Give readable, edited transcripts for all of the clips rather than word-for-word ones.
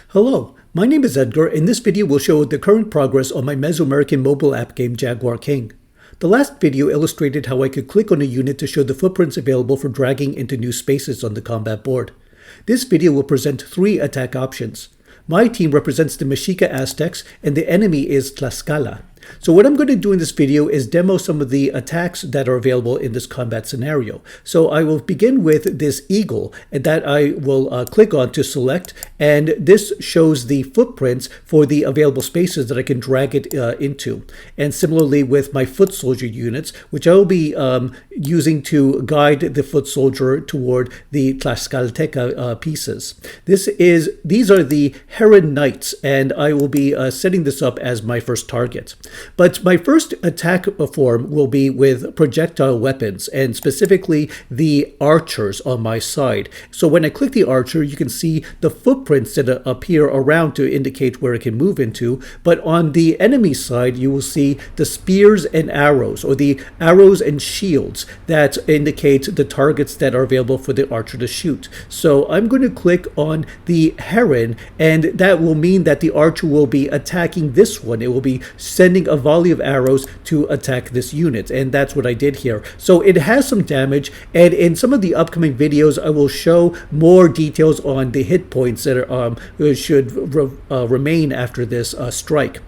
Hello, my name is Edgar, and this video will show the current progress on my Mesoamerican mobile app game Jaguar King. The last video illustrated how I could click on a unit to show the footprints available for dragging into new spaces on the combat board. This video will present 3 attack options. My team represents the Mexica Aztecs, and the enemy is Tlaxcala. So what I'm going to do in this video is demo some of the attacks that are available in this combat scenario. So I will begin with this eagle that I will click on to select, and this shows the footprints for the available spaces that I can drag it into. And similarly with my foot soldier units, which I will be using to guide the foot soldier toward the Tlaxcalteca pieces. These are the Heron Knights, and I will be setting this up as my first target. But my first attack form will be with projectile weapons, and specifically the archers on my side. So when I click the archer, you can see the footprints that appear around to indicate where it can move into. But on the enemy side, you will see the spears and arrows, or the arrows and shields that indicate the targets that are available for the archer to shoot. So I'm going to click on the heron, and that will mean that the archer will be attacking this one. It will be sending a volley of arrows to attack this unit, and that's what I did here. So it has some damage, and in some of the upcoming videos I will show more details on the hit points that should remain after this strike.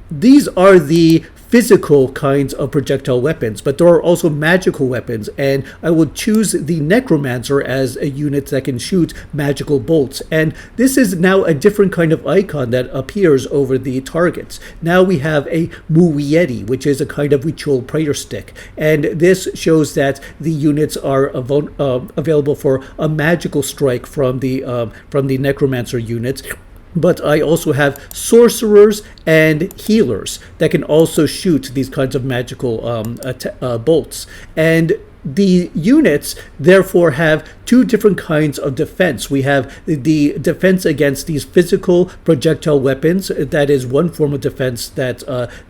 These are the physical kinds of projectile weapons, but there are also magical weapons, and I will choose the necromancer as a unit that can shoot magical bolts. And this is now a different kind of icon that appears over the targets. Now we have a muieri, which is a kind of ritual prayer stick, and this shows that the units are available for a magical strike from the necromancer units. But I also have sorcerers and healers that can also shoot these kinds of magical bolts. And the units therefore have 2 different kinds of defense. We have the defense against these physical projectile weapons. That is one form of defense that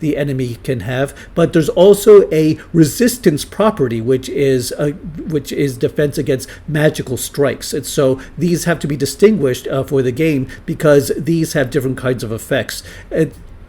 the enemy can have. But there's also a resistance property, which is defense against magical strikes. And so these have to be distinguished for the game because these have different kinds of effects.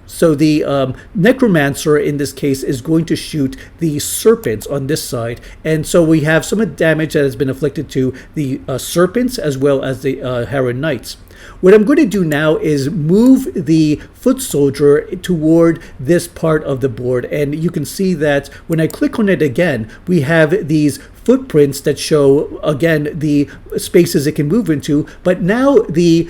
So the necromancer in this case is going to shoot the serpents on this side, and so we have some damage that has been inflicted to the serpents as well as the heron knights. What I'm going to do now is move the foot soldier toward this part of the board, and you can see that when I click on it again, we have these footprints that show again the spaces it can move into, but now the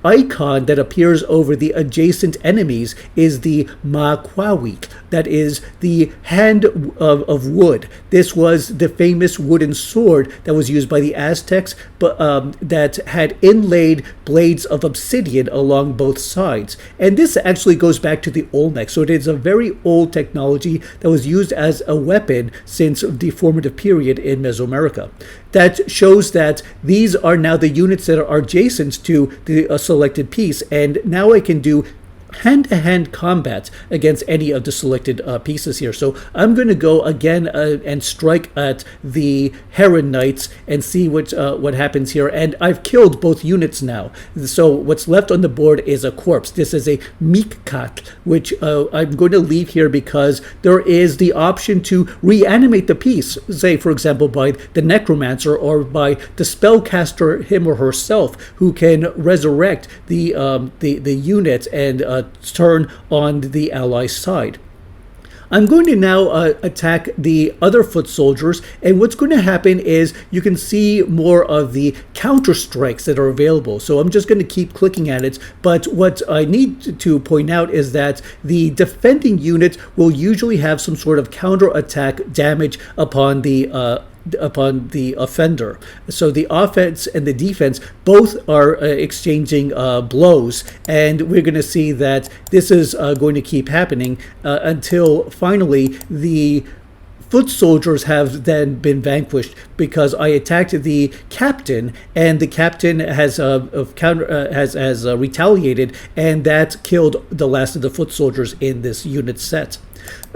icon that appears over the adjacent enemies is the maquawik, that is the hand of wood. This was the famous wooden sword that was used by the Aztecs, but that had inlaid blades of obsidian along both sides. And this actually goes back to the Olmec, so it is a very old technology that was used as a weapon since the formative period in Mesoamerica. That shows that these are now the units that are adjacent to the selected piece, and now I can do hand-to-hand combat against any of the selected pieces here. So I'm going to go again and strike at the Heron Knights and see what happens here. And I've killed both units now. So what's left on the board is a corpse. This is a Mikkat, which I'm going to leave here because there is the option to reanimate the piece, say, for example, by the necromancer or by the spellcaster, him or herself, who can resurrect the unit and turn on the ally side. I'm going to now attack the other foot soldiers, and what's going to happen is you can see more of the counter strikes that are available. So I'm just going to keep clicking at it, but what I need to point out is that the defending unit will usually have some sort of counter attack damage upon the offender. So the offense and the defense both are exchanging blows, and we're going to see that this is going to keep happening until finally the foot soldiers have then been vanquished because I attacked the captain, and the captain has retaliated, and that killed the last of the foot soldiers in this unit set.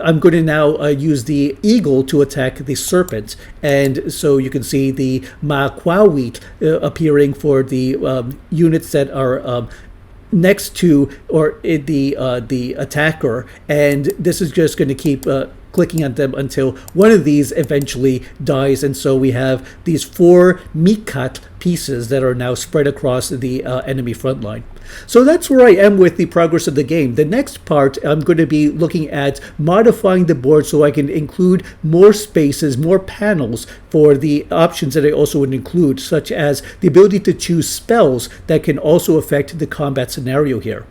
I'm going to now use the eagle to attack the serpent, and so you can see the Maquawit appearing for the units that are next to or the attacker, and this is just going to keep clicking on them until one of these eventually dies. And so we have these 4 Mikat pieces that are now spread across the enemy front line. So that's where I am with the progress of the game. The next part, I'm going to be looking at modifying the board so I can include more spaces, more panels for the options that I also would include, such as the ability to choose spells that can also affect the combat scenario here.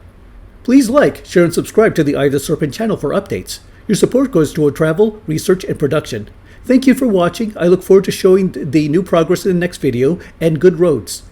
Please like, share, and subscribe to the Eye of the Serpent channel for updates. Your support goes toward travel, research, and production. Thank you for watching. I look forward to showing the new progress in the next video, and good roads.